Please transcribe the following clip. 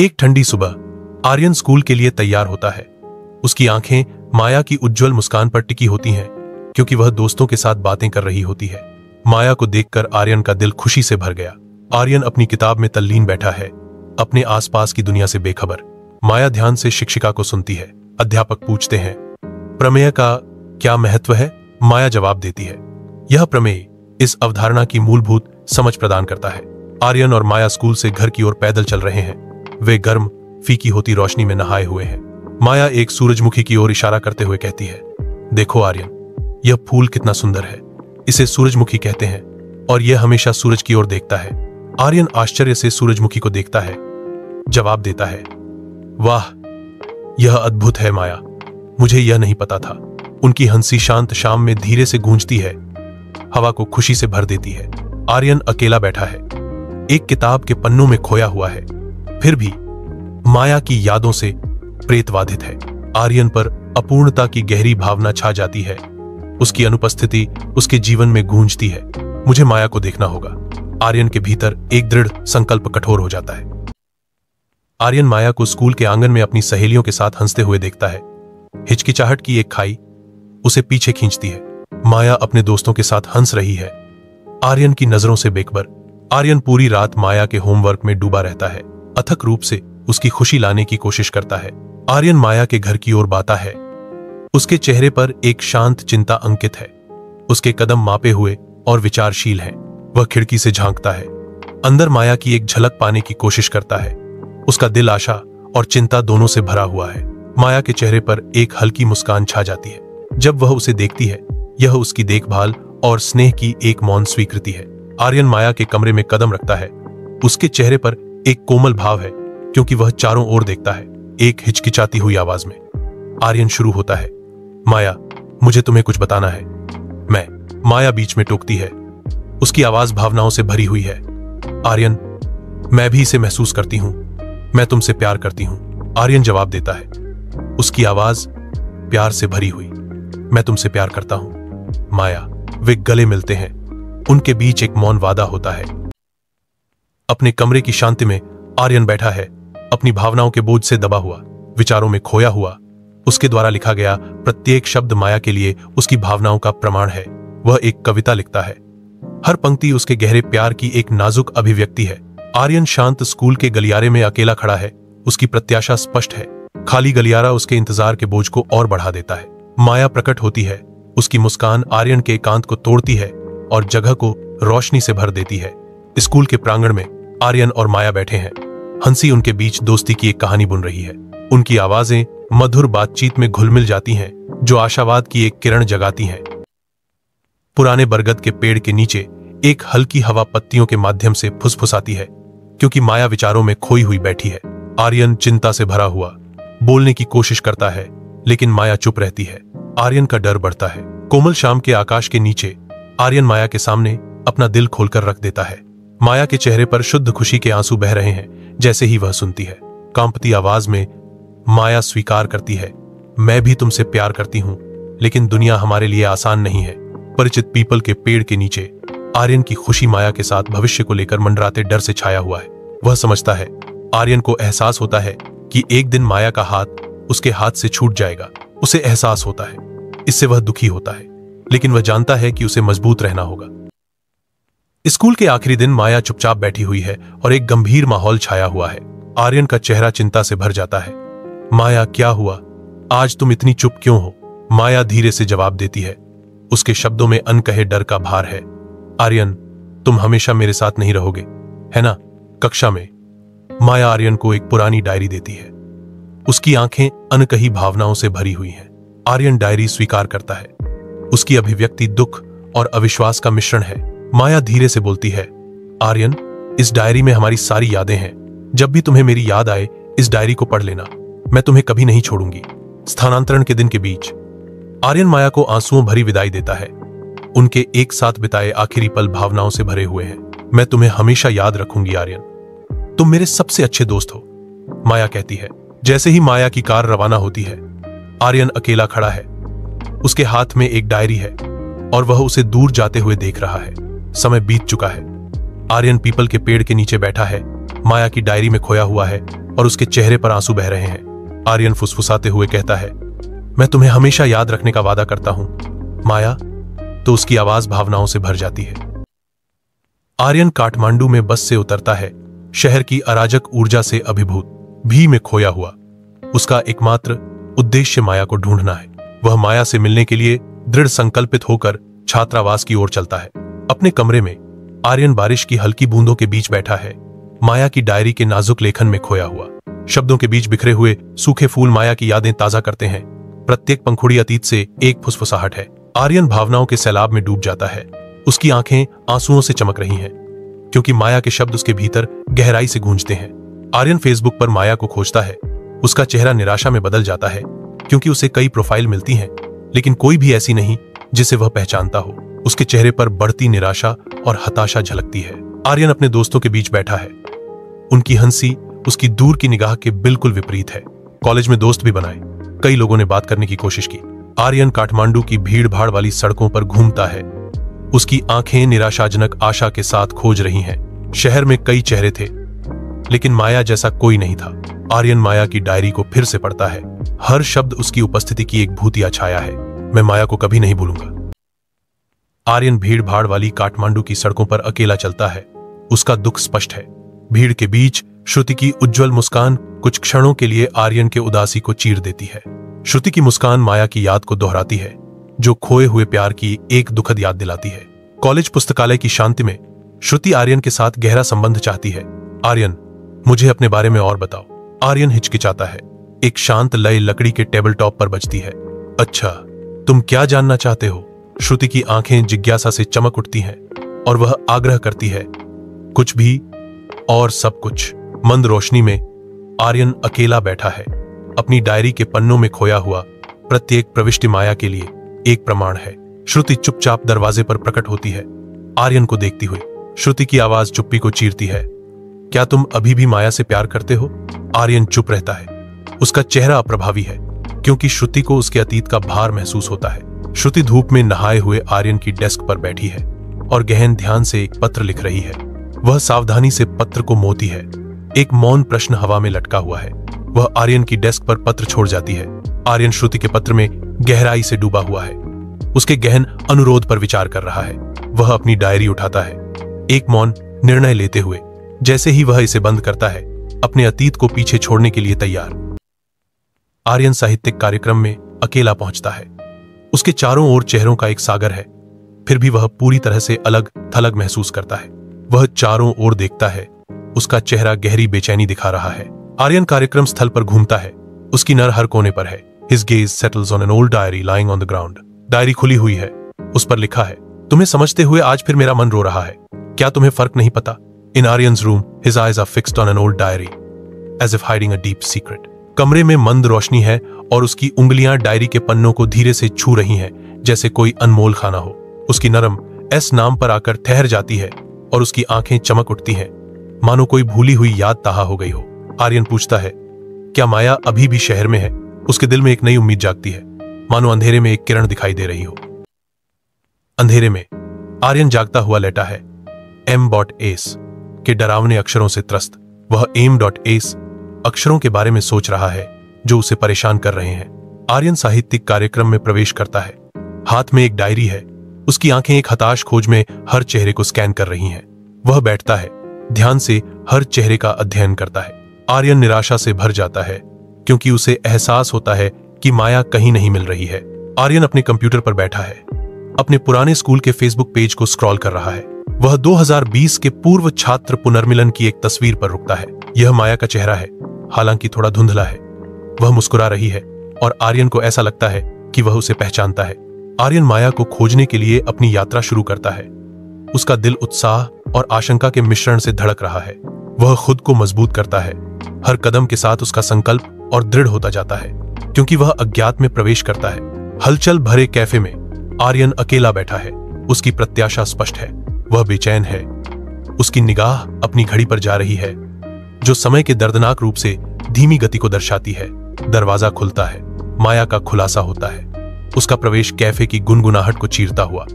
एक ठंडी सुबह आर्यन स्कूल के लिए तैयार होता है। उसकी आंखें माया की उज्जवल मुस्कान पर टिकी होती हैं, क्योंकि वह दोस्तों के साथ बातें कर रही होती है। माया को देखकर आर्यन का दिल खुशी से भर गया। आर्यन अपनी किताब में तल्लीन बैठा है, अपने आसपास की दुनिया से बेखबर। माया ध्यान से शिक्षिका को सुनती है। अध्यापक पूछते हैं, प्रमेय का क्या महत्व है? माया जवाब देती है, यह प्रमेय इस अवधारणा की मूलभूत समझ प्रदान करता है। आर्यन और माया स्कूल से घर की ओर पैदल चल रहे हैं। वे गर्म फीकी होती रोशनी में नहाए हुए हैं। माया एक सूरजमुखी की ओर इशारा करते हुए कहती है, देखो आर्यन, यह फूल कितना सुंदर है। इसे सूरजमुखी कहते हैं और यह हमेशा सूरज की ओर देखता है। आर्यन आश्चर्य से सूरजमुखी को देखता है, जवाब देता है, वाह, यह अद्भुत है माया, मुझे यह नहीं पता था। उनकी हंसी शांत शाम में धीरे से गूंजती है, हवा को खुशी से भर देती है। आर्यन अकेला बैठा है, एक किताब के पन्नों में खोया हुआ है, फिर भी माया की यादों से प्रेतवाधित है। आर्यन पर अपूर्णता की गहरी भावना छा जाती है। उसकी अनुपस्थिति उसके जीवन में गूंजती है। मुझे माया को देखना होगा। आर्यन के भीतर एक दृढ़ संकल्प कठोर हो जाता है। आर्यन माया को स्कूल के आंगन में अपनी सहेलियों के साथ हंसते हुए देखता है। हिचकिचाहट की एक खाई उसे पीछे खींचती है। माया अपने दोस्तों के साथ हंस रही है, आर्यन की नजरों से बेखबर। आर्यन पूरी रात माया के होमवर्क में डूबा रहता है, अथक रूप से उसकी खुशी लाने की कोशिश करता है। आर्यन माया के घर की ओर बाता है। उसके चेहरे पर एक शांत चिंता अंकित है। उसके कदम मापे हुए और विचारशील हैं। वह खिड़की से झांकता है, अंदर माया की एक झलक पाने की कोशिश करता है। उसका दिल आशा और चिंता दोनों से भरा हुआ है। माया के चेहरे पर एक हल्की मुस्कान छा जाती है। जब वह उसे देखती है, यह उसकी देखभाल और स्नेह की एक मौन स्वीकृति है। आर्यन माया के कमरे में कदम रखता है। उसके चेहरे पर एक कोमल भाव है, क्योंकि वह चारों ओर देखता है। एक हिचकिचाती हुई आवाज में आर्यन शुरू होता है, माया, मुझे तुम्हें कुछ बताना है। माया बीच में टोकती है। उसकी आवाज भावनाओं से भरी हुई है। आर्यन, मैं भी इसे महसूस करती हूं, मैं तुमसे प्यार करती हूं। आर्यन जवाब देता है, उसकी आवाज प्यार से भरी हुई, मैं तुमसे प्यार करता हूं। माया। वे गले मिलते हैं। उनके बीच एक मौन वादा होता है। अपने कमरे की शांति में आर्यन बैठा है, अपनी भावनाओं के बोझ से दबा हुआ, विचारों में खोया हुआ। उसके द्वारा लिखा गया प्रत्येक शब्द माया के लिए उसकी भावनाओं का प्रमाण है। वह एक कविता लिखता है। हर पंक्ति उसके गहरे प्यार की एक नाजुक अभिव्यक्ति है। आर्यन शांत स्कूल के गलियारे में अकेला खड़ा है। उसकी प्रत्याशा स्पष्ट है। खाली गलियारा उसके इंतजार के बोझ को और बढ़ा देता है। माया प्रकट होती है। उसकी मुस्कान आर्यन के एकांत को तोड़ती है और जगह को रोशनी से भर देती है। स्कूल के प्रांगण में आर्यन और माया बैठे हैं। हंसी उनके बीच दोस्ती की एक कहानी बुन रही है। उनकी आवाजें मधुर बातचीत में घुल मिल जाती हैं, जो आशावाद की एक किरण जगाती हैं। पुराने बरगद के पेड़ के नीचे एक हल्की हवा पत्तियों के माध्यम से फुसफुसाती है, क्योंकि माया विचारों में खोई हुई बैठी है। आर्यन चिंता से भरा हुआ बोलने की कोशिश करता है, लेकिन माया चुप रहती है। आर्यन का डर बढ़ता है। कोमल शाम के आकाश के नीचे आर्यन माया के सामने अपना दिल खोलकर रख देता है। माया के चेहरे पर शुद्ध खुशी के आंसू बह रहे हैं जैसे ही वह सुनती है। कांपती आवाज में माया स्वीकार करती है, मैं भी तुमसे प्यार करती हूं, लेकिन दुनिया हमारे लिए आसान नहीं है। परिचित पीपल के पेड़ के नीचे आर्यन की खुशी माया के साथ भविष्य को लेकर मंडराते डर से छाया हुआ है। वह समझता है, आर्यन को एहसास होता है कि एक दिन माया का हाथ उसके हाथ से छूट जाएगा। उसे एहसास होता है। इससे वह दुखी होता है, लेकिन वह जानता है कि उसे मजबूत रहना होगा। स्कूल के आखिरी दिन माया चुपचाप बैठी हुई है और एक गंभीर माहौल छाया हुआ है। आर्यन का चेहरा चिंता से भर जाता है। माया, क्या हुआ? आज तुम इतनी चुप क्यों हो? माया धीरे से जवाब देती है। उसके शब्दों में अनकहे डर का भार है। आर्यन, तुम हमेशा मेरे साथ नहीं रहोगे, है ना? कक्षा में माया आर्यन को एक पुरानी डायरी देती है। उसकी आंखें अनकही भावनाओं से भरी हुई हैं। आर्यन डायरी स्वीकार करता है। उसकी अभिव्यक्ति दुख और अविश्वास का मिश्रण है। माया धीरे से बोलती है, आर्यन, इस डायरी में हमारी सारी यादें हैं। जब भी तुम्हें मेरी याद आए, इस डायरी को पढ़ लेना। मैं तुम्हें कभी नहीं छोड़ूंगी। स्थानांतरण के दिन के बीच आर्यन माया को आंसुओं भरी विदाई देता है। उनके एक साथ बिताए आखिरी पल भावनाओं से भरे हुए हैं। मैं तुम्हें हमेशा याद रखूंगी आर्यन, तुम मेरे सबसे अच्छे दोस्त हो, माया कहती है। जैसे ही माया की कार रवाना होती है, आर्यन अकेला खड़ा है। उसके हाथ में एक डायरी है और वह उसे दूर जाते हुए देख रहा है। समय बीत चुका है। आर्यन पीपल के पेड़ के नीचे बैठा है, माया की डायरी में खोया हुआ है और उसके चेहरे पर आंसू बह रहे हैं। आर्यन फुसफुसाते हुए कहता है, मैं तुम्हें हमेशा याद रखने का वादा करता हूं माया। तो उसकी आवाज भावनाओं से भर जाती है। आर्यन काठमांडू में बस से उतरता है, शहर की अराजक ऊर्जा से अभिभूत, भीड़ में खोया हुआ। उसका एकमात्र उद्देश्य माया को ढूंढना है। वह माया से मिलने के लिए दृढ़ संकल्पित होकर छात्रावास की ओर चलता है। अपने कमरे में आर्यन बारिश की हल्की बूंदों के बीच बैठा है, माया की डायरी के नाजुक लेखन में खोया हुआ। शब्दों के बीच बिखरे हुए सूखे फूल माया की यादें ताजा करते हैं। प्रत्येक पंखुड़ी अतीत से एक फुसफुसाहट है। आर्यन भावनाओं के सैलाब में डूब जाता है। उसकी आंखें आंसुओं से चमक रही हैं, क्योंकि माया के शब्द उसके भीतर गहराई से गूंजते हैं। आर्यन फेसबुक पर माया को खोजता है। उसका चेहरा निराशा में बदल जाता है, क्योंकि उसे कई प्रोफाइल मिलती हैं, लेकिन कोई भी ऐसी नहीं जिसे वह पहचानता हो। उसके चेहरे पर बढ़ती निराशा और हताशा झलकती है। आर्यन अपने दोस्तों के बीच बैठा है। उनकी हंसी उसकी दूर की निगाह के बिल्कुल विपरीत है। कॉलेज में दोस्त भी बनाए, कई लोगों ने बात करने की कोशिश की। आर्यन काठमांडू की भीड़ भाड़ वाली सड़कों पर घूमता है। उसकी आंखें निराशाजनक आशा के साथ खोज रही हैं। शहर में कई चेहरे थे, लेकिन माया जैसा कोई नहीं था। आर्यन माया की डायरी को फिर से पढ़ता है। हर शब्द उसकी उपस्थिति की एक भूतिया छाया है। मैं माया को कभी नहीं भूलूंगा। आर्यन भीड़ भाड़ वाली काठमांडू की सड़कों पर अकेला चलता है। उसका दुख स्पष्ट है। भीड़ के बीच श्रुति की उज्जवल मुस्कान कुछ क्षणों के लिए आर्यन के उदासी को चीर देती है। श्रुति की मुस्कान माया की याद को दोहराती है, जो खोए हुए प्यार की एक दुखद याद दिलाती है। कॉलेज पुस्तकालय की शांति में श्रुति आर्यन के साथ गहरा संबंध चाहती है। आर्यन, मुझे अपने बारे में और बताओ। आर्यन हिचकिचाता है। एक शांत लय लकड़ी के टेबल टॉप पर बजती है। अच्छा, तुम क्या जानना चाहते हो? श्रुति की आंखें जिज्ञासा से चमक उठती हैं और वह आग्रह करती है, कुछ भी और सब कुछ। मंद रोशनी में आर्यन अकेला बैठा है। अपनी डायरी के पन्नों में खोया हुआ प्रत्येक प्रविष्टि माया के लिए एक प्रमाण है। श्रुति चुपचाप दरवाजे पर प्रकट होती है, आर्यन को देखती हुई। श्रुति की आवाज चुप्पी को चीरती है, क्या तुम अभी भी माया से प्यार करते हो? आर्यन चुप रहता है। उसका चेहरा अप्रभावी है, क्योंकि श्रुति को उसके अतीत का भार महसूस होता है। श्रुति धूप में नहाए हुए आर्यन की डेस्क पर बैठी है और गहन ध्यान से एक पत्र लिख रही है। वह सावधानी से पत्र को मोती है। एक मौन प्रश्न हवा में लटका हुआ है। वह आर्यन की डेस्क पर पत्र छोड़ जाती है। आर्यन श्रुति के पत्र में गहराई से डूबा हुआ है, उसके गहन अनुरोध पर विचार कर रहा है। वह अपनी डायरी उठाता है, एक मौन निर्णय लेते हुए। जैसे ही वह इसे बंद करता है, अपने अतीत को पीछे छोड़ने के लिए तैयार। आर्यन साहित्यिक कार्यक्रम में अकेला पहुंचता है। उसके चारों ओर चेहरों का एक सागर है, फिर भी वह पूरी तरह से अलग थलग महसूस करता है। वह चारों ओर देखता है, उसका चेहरा गहरी बेचैनी दिखा रहा है। आर्यन कार्यक्रम स्थल पर घूमता है। उसकी नर हर कोने पर है। His gaze settles on an old diary lying on the ground. Diary खुली हुई है। उस पर लिखा है, तुम्हें समझते हुए आज फिर मेरा मन रो रहा है। क्या तुम्हें फर्क नहीं पता? In Aryan's room, his eyes are fixed on an old diary, as if hiding a deep secret. कमरे में मंद रोशनी है और उसकी उंगलियां डायरी के पन्नों को धीरे से छू रही हैं, जैसे कोई अनमोल खाना हो। उसकी नरम एस नाम पर आकर ठहर जाती है और उसकी आंखें चमक उठती हैं, मानो कोई भूली हुई याद ताहा हो गई हो। आर्यन पूछता है, क्या माया अभी भी शहर में है? उसके दिल में एक नई उम्मीद जागती है, मानो अंधेरे में एक किरण दिखाई दे रही हो। अंधेरे में आर्यन जागता हुआ लेटा है। M.Ace के डरावने अक्षरों से त्रस्त वह M.Ace अक्षरों के बारे में सोच रहा है जो उसे परेशान कर रहे हैं। आर्यन साहित्यिक कार्यक्रम में प्रवेश करता है। हाथ में एक डायरी है। उसकी आंखें एक हताश खोज में हर चेहरे को स्कैन कर रही हैं। वह बैठता है, ध्यान से हर चेहरे का अध्ययन करता है। आर्यन निराशा से भर जाता है, क्योंकि उसे एहसास होता है कि माया कहीं नहीं मिल रही है। आर्यन अपने कंप्यूटर पर बैठा है, अपने पुराने स्कूल के फेसबुक पेज को स्क्रॉल कर रहा है। वह 2020 के पूर्व छात्र पुनर्मिलन की एक तस्वीर पर रुकता है। यह माया का चेहरा है, हालांकि थोड़ा धुंधला है। वह मुस्कुरा रही है और आर्यन को ऐसा लगता है कि वह उसे पहचानता है। आर्यन माया को खोजने के लिए अपनी यात्रा शुरू करता है। उसका दिल उत्साह और आशंका के मिश्रण से धड़क रहा है। वह खुद को मजबूत करता है। हर कदम के साथ उसका संकल्प और दृढ़ होता जाता है, क्योंकि वह अज्ञात में प्रवेश करता है। हलचल भरे कैफे में आर्यन अकेला बैठा है। उसकी प्रत्याशा स्पष्ट है, वह बेचैन है। उसकी निगाह अपनी घड़ी पर जा रही है, जो समय के दर्दनाक रूप से धीमी गति को दर्शाती है। दरवाजा खुलता है, माया का खुलासा होता है। उसका प्रवेश कैफे की गुनगुनाहट को चीरता हुआ